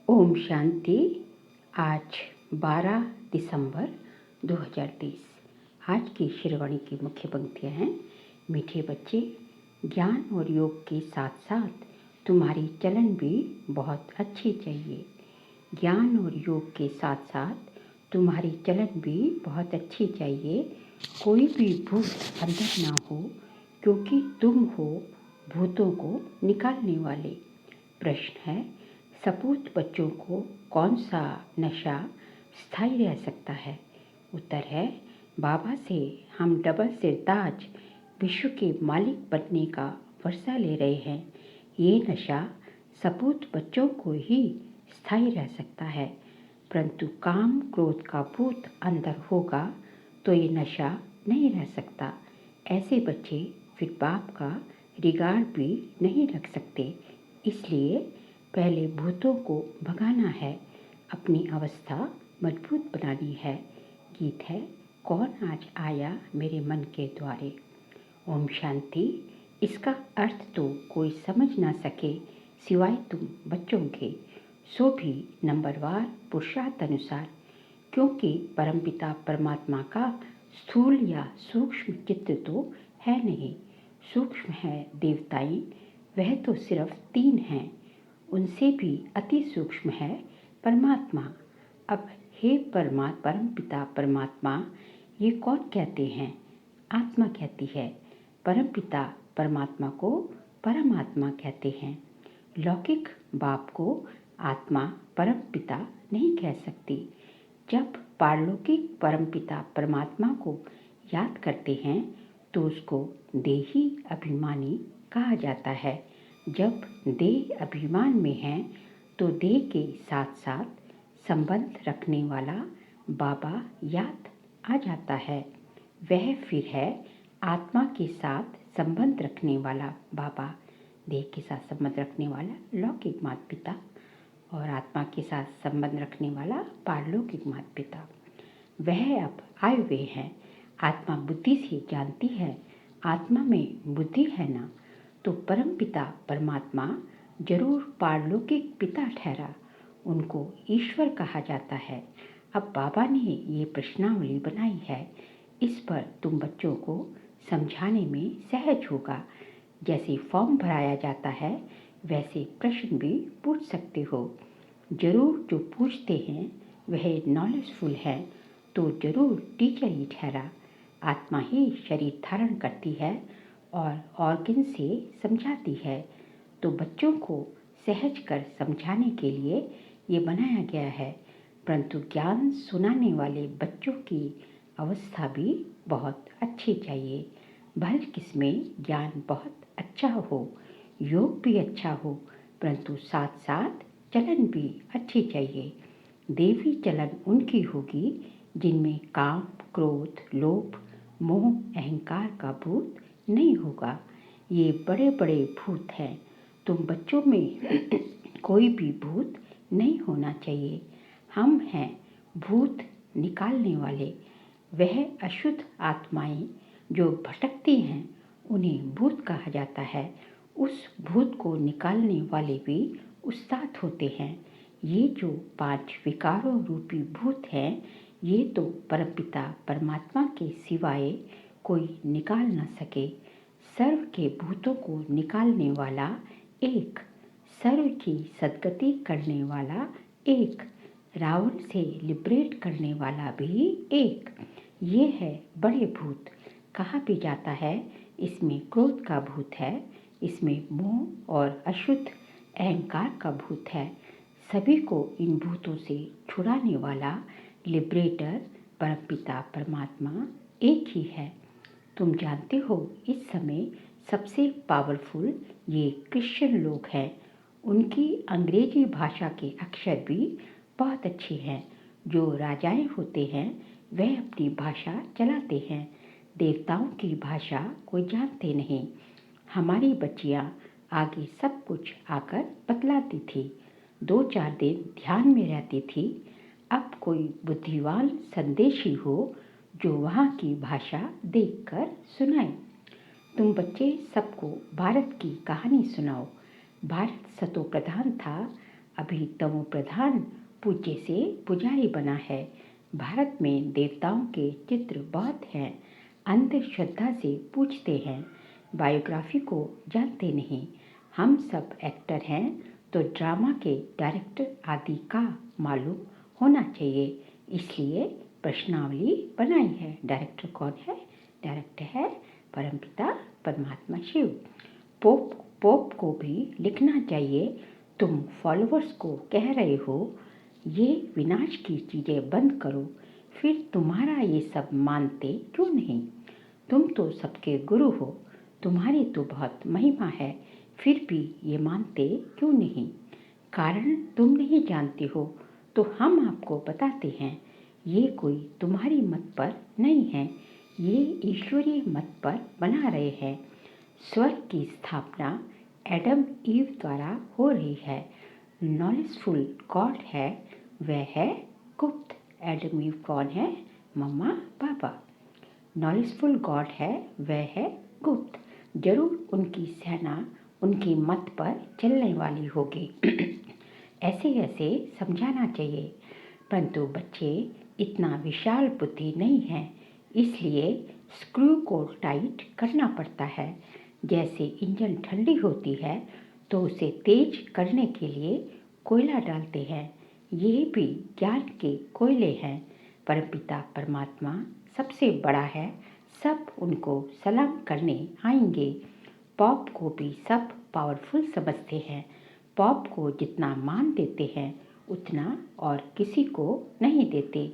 ओम शांति। आज 12 दिसंबर 2023। आज की श्रीवाणी की मुख्य पंक्तियाँ हैं। मीठे बच्चे, ज्ञान और योग के साथ साथ तुम्हारी चलन भी बहुत अच्छी चाहिए। ज्ञान और योग के साथ साथ तुम्हारी चलन भी बहुत अच्छी चाहिए। कोई भी भूत अंदर ना हो, क्योंकि तुम हो भूतों को निकालने वाले। प्रश्न है, सपूत बच्चों को कौन सा नशा स्थायी रह सकता है? उत्तर है, बाबा से हम डबल सिरताज विश्व के मालिक बनने का वर्षा ले रहे हैं। ये नशा सपूत बच्चों को ही स्थायी रह सकता है, परंतु काम क्रोध का भूत अंदर होगा तो ये नशा नहीं रह सकता। ऐसे बच्चे फिर बाप का रिगार्ड भी नहीं रख सकते। इसलिए पहले भूतों को भगाना है, अपनी अवस्था मजबूत बनानी है। गीत है, कौन आज आया मेरे मन के द्वारे। ओम शांति। इसका अर्थ तो कोई समझ ना सके सिवाय तुम बच्चों के, सो भी नंबरवार पुरुषार्थ अनुसार, क्योंकि परमपिता परमात्मा का स्थूल या सूक्ष्म चित्र तो है नहीं। सूक्ष्म है देवताएं, वह तो सिर्फ 3 हैं। उनसे भी अति सूक्ष्म है परमात्मा। अब हे परमपिता परमात्मा, ये कौन कहते हैं? आत्मा कहती है। परमपिता परमात्मा को परमात्मा कहते हैं। लौकिक बाप को आत्मा परमपिता नहीं कह सकती। जब पारलौकिक परमपिता परमात्मा को याद करते हैं तो उसको देही अभिमानी कहा जाता है। जब देह अभिमान में है तो देह के साथ साथ संबंध रखने वाला बाबा याद आ जाता है। वह फिर है आत्मा के साथ संबंध रखने वाला बाबा। देह के साथ संबंध रखने वाला लौकिक माता पिता और आत्मा के साथ संबंध रखने वाला पारलौकिक माता पिता। वह अब आए हुए हैं। आत्मा बुद्धि से जानती है, आत्मा में बुद्धि है ना, तो परमपिता परमात्मा जरूर पारलौकिक पिता ठहरा। उनको ईश्वर कहा जाता है। अब बाबा ने ये प्रश्नावली बनाई है, इस पर तुम बच्चों को समझाने में सहज होगा। जैसे फॉर्म भराया जाता है वैसे प्रश्न भी पूछ सकते हो। जरूर जो पूछते हैं वह नॉलेजफुल है, तो जरूर टीचर ही ठहरा। आत्मा ही शरीर धारण करती है और ऑर्गन से समझाती है, तो बच्चों को सहज कर समझाने के लिए ये बनाया गया है। परंतु ज्ञान सुनाने वाले बच्चों की अवस्था भी बहुत अच्छी चाहिए। भले किसमें ज्ञान बहुत अच्छा हो, योग भी अच्छा हो, परंतु साथ साथ चलन भी अच्छी चाहिए। देवी चलन उनकी होगी जिनमें काम क्रोध लोभ मोह अहंकार का भूत नहीं होगा। ये बड़े बड़े भूत हैं। तुम बच्चों में कोई भी भूत नहीं होना चाहिए। हम हैं भूत निकालने वाले। वह अशुद्ध आत्माएं जो भटकती हैं उन्हें भूत कहा जाता है। उस भूत को निकालने वाले भी उस्ताद होते हैं। ये जो 5 विकारों रूपी भूत हैं, ये तो परमपिता परमात्मा के सिवाय कोई निकाल न सके। सर्व के भूतों को निकालने वाला एक, सर्व की सद्गति करने वाला एक, रावण से लिबरेट करने वाला भी एक। ये है बड़े भूत। कहा भी जाता है इसमें क्रोध का भूत है, इसमें मोह और अशुद्ध अहंकार का भूत है। सभी को इन भूतों से छुड़ाने वाला लिबरेटर परमपिता परमात्मा एक ही है। तुम जानते हो इस समय सबसे पावरफुल ये क्रिश्चियन लोग हैं। उनकी अंग्रेजी भाषा के अक्षर भी बहुत अच्छे हैं। जो राजाएं होते हैं वह अपनी भाषा चलाते हैं। देवताओं की भाषा कोई जानते नहीं। हमारी बच्चियां आगे सब कुछ आकर बतलाती थी। 2-4 दिन ध्यान में रहती थी। अब कोई बुद्धिमान संदेशी हो जो वहाँ की भाषा देखकर सुनाए। तुम बच्चे सबको भारत की कहानी सुनाओ। भारत सतो प्रधान था, अभी तमो प्रधान पूज्य से पुजारी बना है। भारत में देवताओं के चित्र बहुत हैं, अंधश्रद्धा से पूछते हैं, बायोग्राफी को जानते नहीं। हम सब एक्टर हैं तो ड्रामा के डायरेक्टर आदि का मालूम होना चाहिए, इसलिए प्रश्नावली बनाई है। डायरेक्टर कौन है? डायरेक्टर है परमपिता परमात्मा शिव। पोप को भी लिखना चाहिए, तुम फॉलोअर्स को कह रहे हो ये विनाश की चीज़ें बंद करो, फिर तुम्हारा ये सब मानते क्यों नहीं? तुम तो सबके गुरु हो, तुम्हारी तो बहुत महिमा है, फिर भी ये मानते क्यों नहीं? कारण तुम नहीं जानते हो तो हम आपको बताते हैं। ये कोई तुम्हारी मत पर नहीं है, ये ईश्वरीय मत पर बना रहे हैं। स्वर्ग की स्थापना एडम ईव द्वारा हो रही है। नॉलेजफुल गॉड है, वह है गुप्त। एडम ईव कौन है? मम्मा पापा। नॉलेजफुल गॉड है, वह है गुप्त। जरूर उनकी सेना उनकी मत पर चलने वाली होगी। ऐसे ऐसे समझाना चाहिए, परंतु बच्चे इतना विशाल बुद्धि नहीं है, इसलिए स्क्रू को टाइट करना पड़ता है। जैसे इंजन ठंडी होती है तो उसे तेज करने के लिए कोयला डालते हैं, ये भी ज्ञान के कोयले हैं। परमपिता परमात्मा सबसे बड़ा है, सब उनको सलाम करने आएंगे। पॉप को भी सब पावरफुल समझते हैं, पॉप को जितना मान देते हैं उतना और किसी को नहीं देते।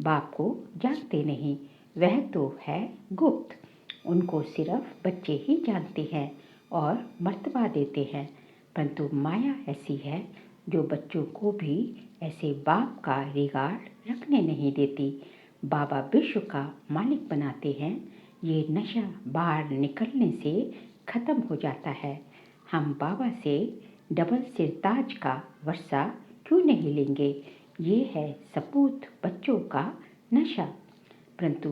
बाप को जानते नहीं, वह तो है गुप्त, उनको सिर्फ बच्चे ही जानते हैं और मर्तबा देते हैं। परंतु माया ऐसी है जो बच्चों को भी ऐसे बाप का रिगार्ड रखने नहीं देती। बाबा विश्व का मालिक बनाते हैं, ये नशा बाहर निकलने से खत्म हो जाता है। हम बाबा से डबल सिरताज का वर्षा क्यों नहीं लेंगे? ये है सपूत बच्चों का नशा। परंतु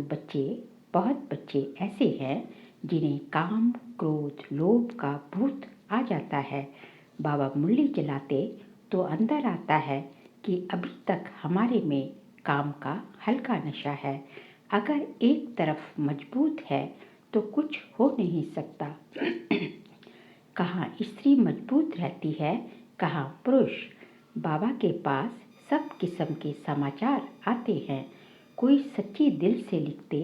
बहुत बच्चे ऐसे हैं जिन्हें काम क्रोध लोभ का भूत आ जाता है। बाबा मुरली जलाते तो अंदर आता है कि अभी तक हमारे में काम का हल्का नशा है। अगर एक तरफ मजबूत है तो कुछ हो नहीं सकता। कहाँ स्त्री मजबूत रहती है, कहाँ पुरुष। बाबा के पास सब किस्म के समाचार आते हैं। कोई सच्ची दिल से लिखते,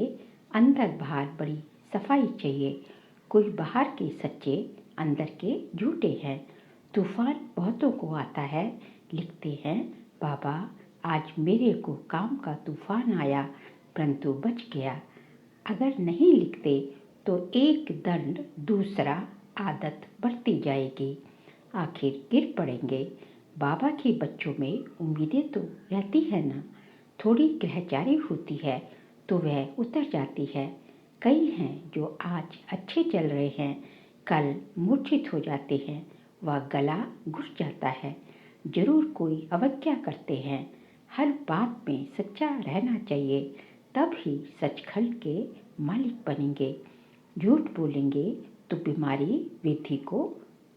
अंदर बाहर बड़ी सफाई चाहिए। कोई बाहर के सच्चे, अंदर के झूठे हैं। तूफान बहुतों को आता है, लिखते हैं बाबा आज मेरे को काम का तूफान आया परंतु बच गया। अगर नहीं लिखते तो एक दंड दूसरा आदत बढ़ती जाएगी, आखिर गिर पड़ेंगे। बाबा के बच्चों में उम्मीदें तो रहती है ना, थोड़ी ग्रहचारी होती है तो वह उतर जाती है। कई हैं जो आज अच्छे चल रहे हैं, कल मूर्छित हो जाते हैं, वह गला घुस जाता है। जरूर कोई अवज्ञा करते हैं। हर बात में सच्चा रहना चाहिए, तब ही सचखंड के मालिक बनेंगे। झूठ बोलेंगे तो बीमारी विधि को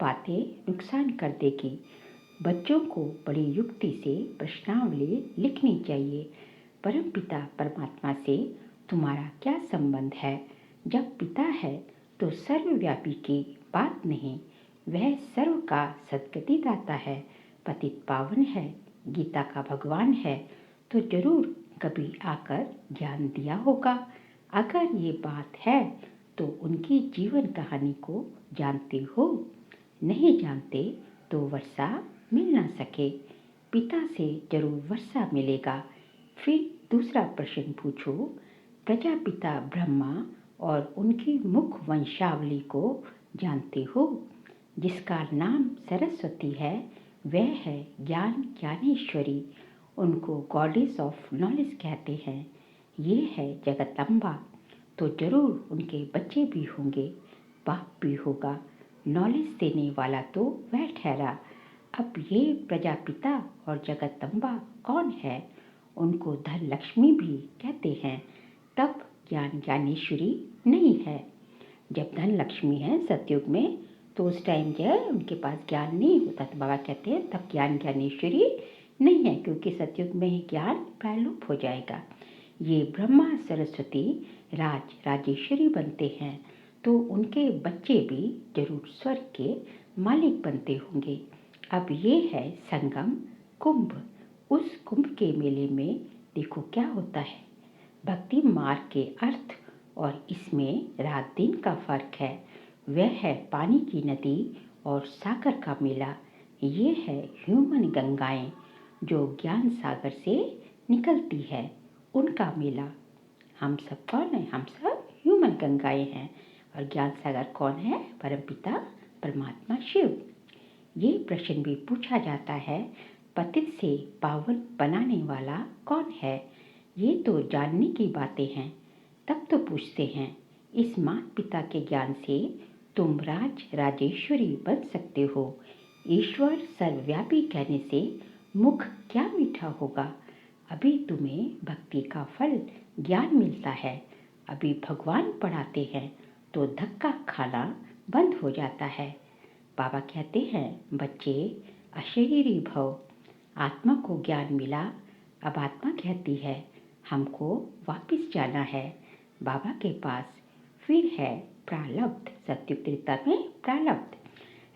पाते नुकसान कर देगी। बच्चों को बड़ी युक्ति से प्रश्नावली लिखनी चाहिए। परमपिता परमात्मा से तुम्हारा क्या संबंध है? जब पिता है तो सर्वव्यापी की बात नहीं, वह सर्व का सद्गति दाता है, पतित पावन है, गीता का भगवान है, तो जरूर कभी आकर ज्ञान दिया होगा। अगर ये बात है तो उनकी जीवन कहानी को जानते हो? नहीं जानते तो वर्षा मिल ना सके। पिता से जरूर वर्षा मिलेगा। फिर दूसरा प्रश्न पूछो, प्रजापिता ब्रह्मा और उनकी मुख वंशावली को जानते हो? जिसका नाम सरस्वती है, वह है ज्ञान ज्ञानेश्वरी, उनको गॉडेस ऑफ नॉलेज कहते हैं। ये है जगदम्बा, तो जरूर उनके बच्चे भी होंगे, बाप भी होगा। नॉलेज देने वाला तो वह ठहरा। अब ये प्रजापिता और जगदम्बा कौन है? उनको धन लक्ष्मी भी कहते हैं। तब ज्ञान ज्ञानेश्वरी नहीं है। जब धन लक्ष्मी है सतयुग में तो उस टाइम जो है उनके पास ज्ञान नहीं होता। तो बाबा कहते हैं तब ज्ञान ज्ञानेश्वरी नहीं है, क्योंकि सतयुग में ही ज्ञान प्रायलुप्त हो जाएगा। ये ब्रह्मा सरस्वती राजेश्वरी बनते हैं तो उनके बच्चे भी जरूर स्वर्ग के मालिक बनते होंगे। अब ये है संगम कुंभ। उस कुंभ के मेले में देखो क्या होता है। भक्ति मार्ग के अर्थ और इसमें रात दिन का फर्क है। वह है पानी की नदी और सागर का मेला। ये है ह्यूमन गंगाएं जो ज्ञान सागर से निकलती है, उनका मेला। हम सब कौन है? हम सब ह्यूमन गंगाएं हैं। और ज्ञान सागर कौन है? परमपिता परमात्मा शिव। ये प्रश्न भी पूछा जाता है, पतित से पावन बनाने वाला कौन है? ये तो जानने की बातें हैं। तब तो पूछते हैं, इस माता पिता के ज्ञान से तुम राजेश्वरी बन सकते हो। ईश्वर सर्वव्यापी कहने से मुख क्या मीठा होगा। अभी तुम्हें भक्ति का फल ज्ञान मिलता है। अभी भगवान पढ़ाते हैं तो धक्का खाना बंद हो जाता है। बाबा कहते हैं, बच्चे अशरीरी भव। आत्मा को ज्ञान मिला। अब आत्मा कहती है हमको वापस जाना है बाबा के पास। फिर है प्रारब्ध। सत्युग त्रेता में प्रारब्ध।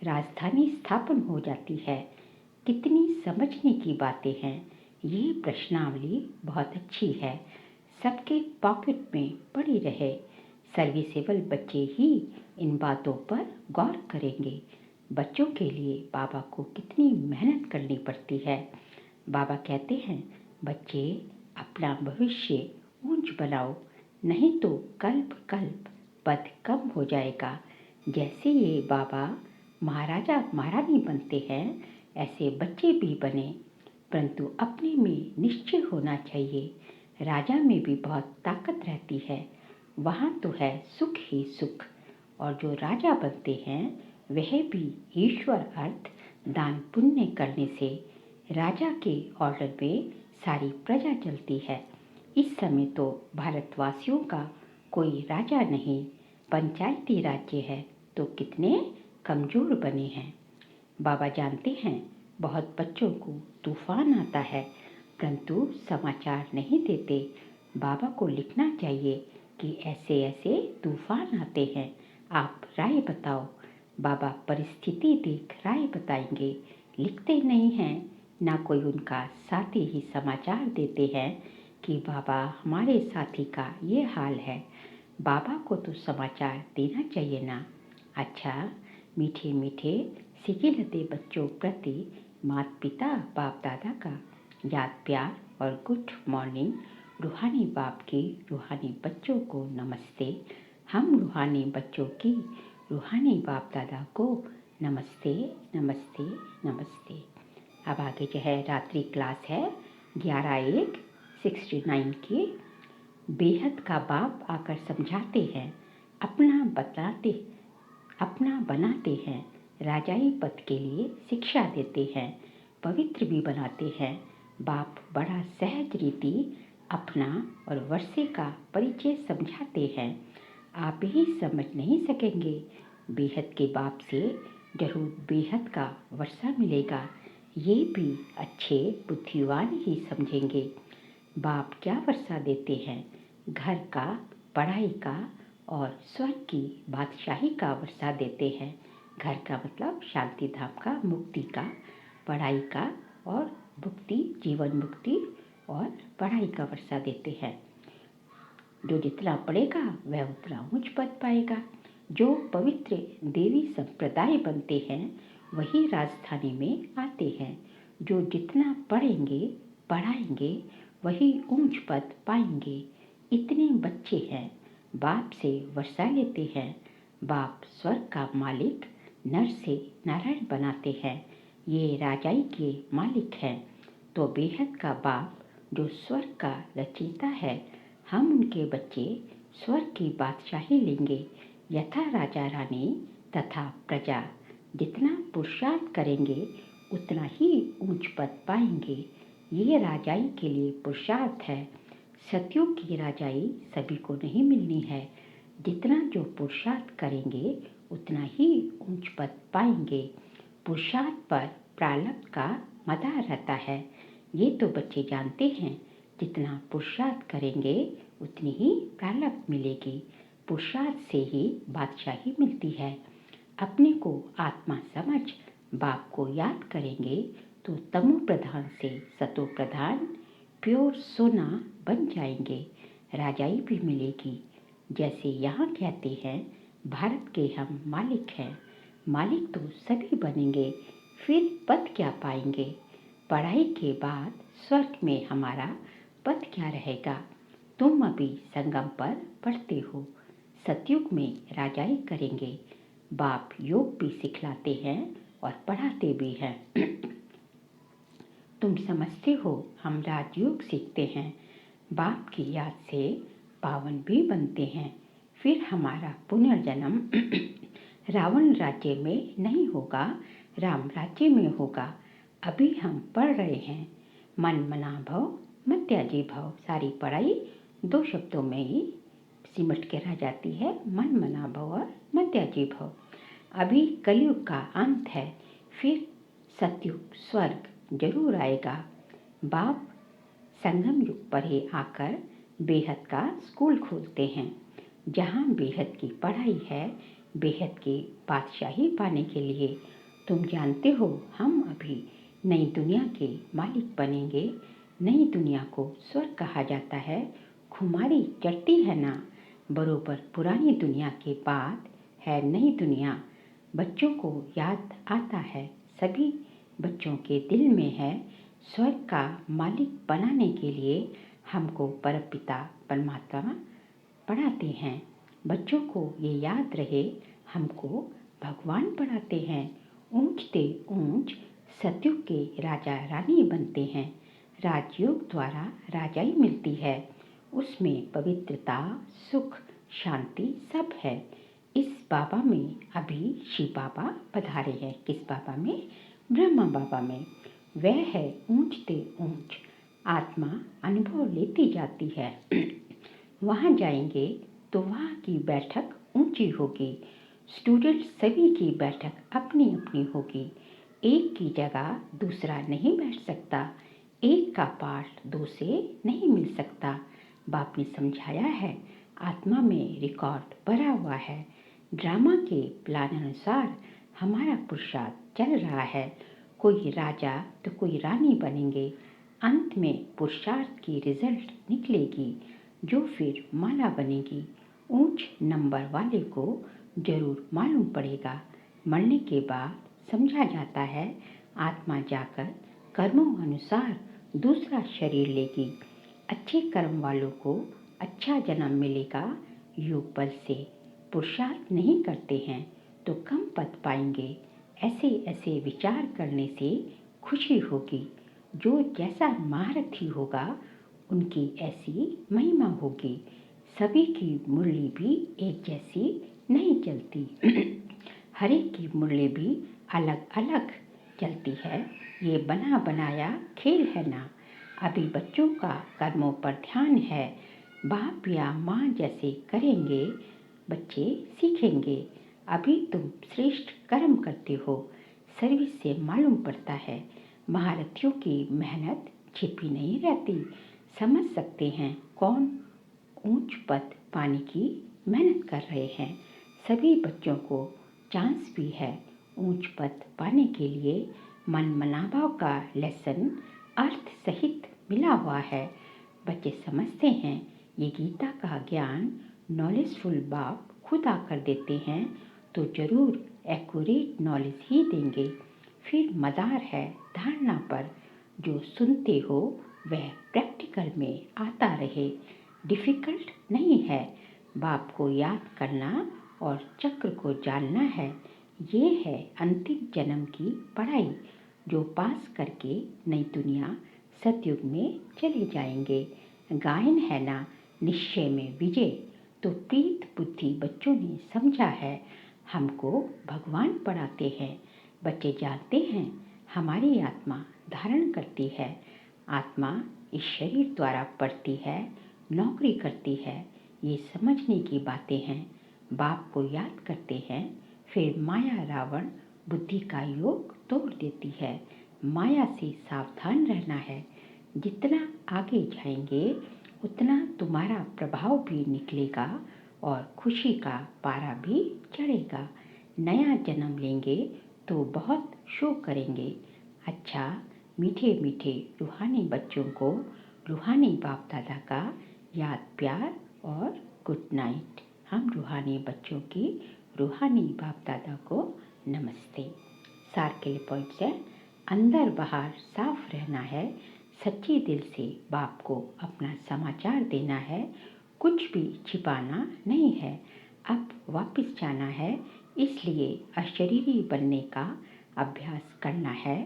राजधानी स्थापन हो जाती है। कितनी समझने की बातें हैं। ये प्रश्नावली बहुत अच्छी है, सबके पॉकेट में पड़ी रहे। सर्विसेबल बच्चे ही इन बातों पर गौर करेंगे। बच्चों के लिए बाबा को कितनी मेहनत करनी पड़ती है। बाबा कहते हैं, बच्चे अपना भविष्य ऊंच बनाओ, नहीं तो कल्प कल्प पद कम हो जाएगा। जैसे ये बाबा महाराजा महारानी बनते हैं, ऐसे बच्चे भी बने, परंतु अपने में निश्चय होना चाहिए। राजा में भी बहुत ताकत रहती है, वहाँ तो है सुख ही सुख। और जो राजा बनते हैं वह भी ईश्वर अर्थ दान पुण्य करने से राजा के ऑर्डर में सारी प्रजा चलती है। इस समय तो भारतवासियों का कोई राजा नहीं, पंचायती राज्य है, तो कितने कमजोर बने हैं। बाबा जानते हैं बहुत बच्चों को तूफान आता है, परंतु समाचार नहीं देते। बाबा को लिखना चाहिए कि ऐसे ऐसे तूफान आते हैं, आप राय बताओ। बाबा परिस्थिति देख राय बताएंगे। लिखते नहीं हैं, ना कोई उनका साथी ही समाचार देते हैं कि बाबा हमारे साथी का ये हाल है। बाबा को तो समाचार देना चाहिए ना। अच्छा, मीठे मीठे सिकिलते बच्चों प्रति माता पिता बाप दादा का याद प्यार और गुड मॉर्निंग। रूहानी बाप की रूहानी बच्चों को नमस्ते। हम रूहानी बच्चों की रूहानी बाप दादा को नमस्ते नमस्ते नमस्ते। अब आगे जो है रात्रि क्लास है 11/1/69 की। बेहद का बाप आकर समझाते हैं, अपना बनाते हैं, राजाई पद के लिए शिक्षा देते हैं, पवित्र भी बनाते हैं। बाप बड़ा सहज रीति अपना और वर्षे का परिचय समझाते हैं। आप ही समझ नहीं सकेंगे। बेहद के बाप से जरूर बेहद का वर्षा मिलेगा। ये भी अच्छे बुद्धिवान ही समझेंगे। बाप क्या वर्षा देते हैं? घर का, पढ़ाई का और स्वर्ग की बादशाही का वर्षा देते हैं। घर का मतलब शांति धाम का, मुक्ति का, पढ़ाई का और मुक्ति, जीवन मुक्ति और पढ़ाई का वर्षा देते हैं। जो जितना पढ़ेगा वह उतना उच्च पद पाएगा। जो पवित्र देवी संप्रदाय बनते हैं वही राजधानी में आते हैं। जो जितना पढ़ेंगे पढ़ाएंगे वही ऊंच पद पाएंगे। इतने बच्चे हैं, बाप से वर्षा लेते हैं। बाप स्वर्ग का मालिक नर से नारायण बनाते हैं। ये राजाई के मालिक हैं। तो बेहद का बाप जो स्वर्ग का रचयिता है, हम उनके बच्चे स्वर्ग की बादशाही लेंगे। यथा राजा रानी तथा प्रजा जितना पुरुषार्थ करेंगे उतना ही ऊंच पद पाएंगे। ये राजाई के लिए पुरुषार्थ है। सतयुग की राजाई सभी को नहीं मिलनी है। जितना जो पुरुषार्थ करेंगे उतना ही ऊंच पद पाएंगे। पुरुषार्थ पर प्रारब्ध का मदार रहता है, ये तो बच्चे जानते हैं। जितना पुरुषार्थ करेंगे उतनी ही प्रारब्ध मिलेगी। पुरुषार्थ से ही बादशाही मिलती है। अपने को आत्मा समझ बाप को याद करेंगे तो तमो प्रधान से सतो प्रधान प्योर सोना बन जाएंगे। राजाई भी मिलेगी। जैसे यहाँ कहते हैं, भारत के हम मालिक हैं। मालिक तो सभी बनेंगे, फिर पद क्या पाएंगे? पढ़ाई के बाद स्वर्ग में हमारा पद क्या रहेगा? तुम अभी संगम पर पढ़ते हो, सतयुग में राजाई करेंगे। बाप योग भी सिखलाते हैं और पढ़ाते भी हैं। तुम समझते हो हम राजयोग सीखते हैं, बाप की याद से पावन भी बनते हैं। फिर हमारा पुनर्जन्म रावण राज्य में नहीं होगा, राम राज्य में होगा। अभी हम पढ़ रहे हैं, मन मना भव मत त्याजी भव। सारी पढ़ाई 2 शब्दों में ही सिमट के रह जाती है, मन मना भव और मत त्याजी भव। अभी कलयुग का अंत है, फिर सतयुग स्वर्ग जरूर आएगा। बाप संगम युग पर ही आकर बेहद का स्कूल खोलते हैं, जहाँ बेहद की पढ़ाई है, बेहद की बादशाही पाने के लिए। तुम जानते हो हम अभी नई दुनिया के मालिक बनेंगे। नई दुनिया को स्वर्ग कहा जाता है। खुमारी चढ़ती है ना, बरोबर पुरानी दुनिया के बाद है नई दुनिया। बच्चों को याद आता है, सभी बच्चों के दिल में है। स्वर्ग का मालिक बनाने के लिए हमको परमपिता परमात्मा पढ़ाते हैं। बच्चों को ये याद रहे, हमको भगवान पढ़ाते हैं। ऊंचते ऊंच सतयुग के राजा रानी बनते हैं। राजयोग द्वारा राजाई मिलती है, उसमें पवित्रता, सुख, शांति सब है। इस बाबा में अभी शिव बाबा पधारे हैं। किस बाबा में? ब्रह्मा बाबा में। वह है ऊंचते ऊंच, आत्मा अनुभव लेती जाती है। वहाँ जाएंगे तो वहाँ की बैठक ऊंची होगी। स्टूडेंट सभी की बैठक अपनी अपनी होगी। एक की जगह दूसरा नहीं बैठ सकता, एक का पाठ 2 से नहीं मिल सकता। बाप ने समझाया है, आत्मा में रिकॉर्ड भरा हुआ है। ड्रामा के प्लान अनुसार हमारा पुरुषार्थ चल रहा है। कोई राजा तो कोई रानी बनेंगे। अंत में पुरुषार्थ की रिजल्ट निकलेगी, जो फिर माला बनेगी। ऊंच नंबर वाले को जरूर मालूम पड़ेगा। मरने के बाद समझा जाता है, आत्मा जाकर कर्मों अनुसार दूसरा शरीर लेगी। अच्छे कर्म वालों को अच्छा जन्म मिलेगा। योग बल से पुरुषार्थ नहीं करते हैं तो कम पद पाएंगे। ऐसे ऐसे विचार करने से खुशी होगी। जो जैसा महारथी होगा उनकी ऐसी महिमा होगी। सभी की मुरली भी एक जैसी नहीं चलती। हर एक की मुरली भी अलग अलग चलती है। ये बना बनाया खेल है ना। अभी बच्चों का कर्मों पर ध्यान है। बाप या माँ जैसे करेंगे बच्चे सीखेंगे। अभी तुम श्रेष्ठ कर्म करते हो, सर्विस से मालूम पड़ता है। महारथियों की मेहनत छिपी नहीं रहती। समझ सकते हैं कौन ऊंच पद पाने की मेहनत कर रहे हैं। सभी बच्चों को चांस भी है ऊंच पद पाने के लिए। मन मनाभाव का लेसन अर्थ सहित मिला हुआ है। बच्चे समझते हैं ये गीता का ज्ञान नॉलेजफुल बाप खुद आकर देते हैं तो जरूर एक्यूरेट नॉलेज ही देंगे। फिर मदार है धारणा पर, जो सुनते हो वह प्रैक्टिकल में आता रहे। डिफ़िकल्ट नहीं है। बाप को याद करना और चक्र को जानना है। ये है अंतिम जन्म की पढ़ाई, जो पास करके नई दुनिया सतयुग में चले जाएंगे। गायन है ना निश्चय में विजय। तो प्रीत बुद्धि बच्चों ने समझा है, हमको भगवान पढ़ाते हैं। बच्चे जानते हैं हमारी आत्मा धारण करती है। आत्मा इस शरीर द्वारा पढ़ती है, नौकरी करती है। ये समझने की बातें हैं। बाप को याद करते हैं फिर माया रावण बुद्धि का योग तोड़ देती है। माया से सावधान रहना है। जितना आगे जाएंगे उतना तुम्हारा प्रभाव भी निकलेगा और खुशी का पारा भी चढ़ेगा। नया जन्म लेंगे तो बहुत शोक करेंगे। अच्छा, मीठे मीठे रूहानी बच्चों को रूहानी बाप दादा का याद प्यार और गुड नाइट। हम रूहानी बच्चों की रूहानी बाप दादा को नमस्ते। सार के लिए पॉइंट्स है, अंदर बाहर साफ रहना है। सच्चे दिल से बाप को अपना समाचार देना है। कुछ भी छिपाना नहीं है। अब वापस जाना है, इसलिए अशरीरी बनने का अभ्यास करना है।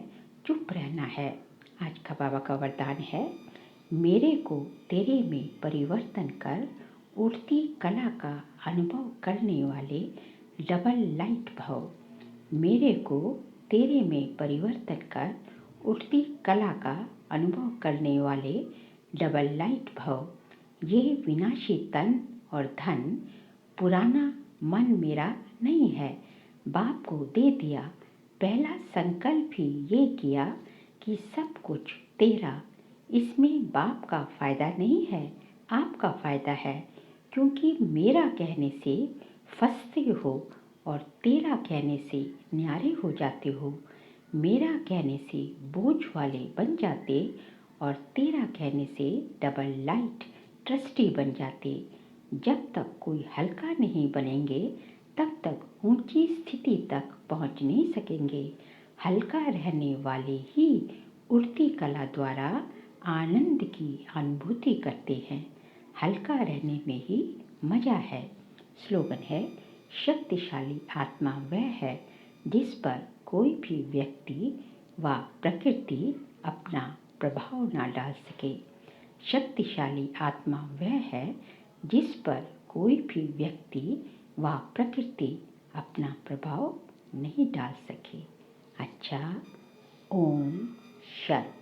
चुप रहना है। आज का बाबा का वरदान है, मेरे को तेरे में परिवर्तन कर उड़ती कला का अनुभव करने वाले डबल लाइट भव। मेरे को तेरे में परिवर्तन कर उठती कला का अनुभव करने वाले डबल लाइट भव। ये विनाशी तन और धन पुराना मन मेरा नहीं है, बाप को दे दिया। पहला संकल्प ही ये किया कि सब कुछ तेरा। इसमें बाप का फ़ायदा नहीं है, आपका फ़ायदा है, क्योंकि मेरा कहने से फंसते हो और तेरा कहने से न्यारे हो जाते हो। मेरा कहने से बोझ वाले बन जाते और तेरा कहने से डबल लाइट ट्रस्टी बन जाते। जब तक कोई हल्का नहीं बनेंगे तब तक ऊंची स्थिति तक पहुंच नहीं सकेंगे। हल्का रहने वाले ही उड़ती कला द्वारा आनंद की अनुभूति करते हैं। हल्का रहने में ही मजा है। स्लोगन है, शक्तिशाली आत्मा वह है जिस पर कोई भी व्यक्ति व प्रकृति अपना प्रभाव न डाल सके। शक्तिशाली आत्मा वह है जिस पर कोई भी व्यक्ति व प्रकृति अपना प्रभाव नहीं डाल सके। अच्छा, ओम शांति।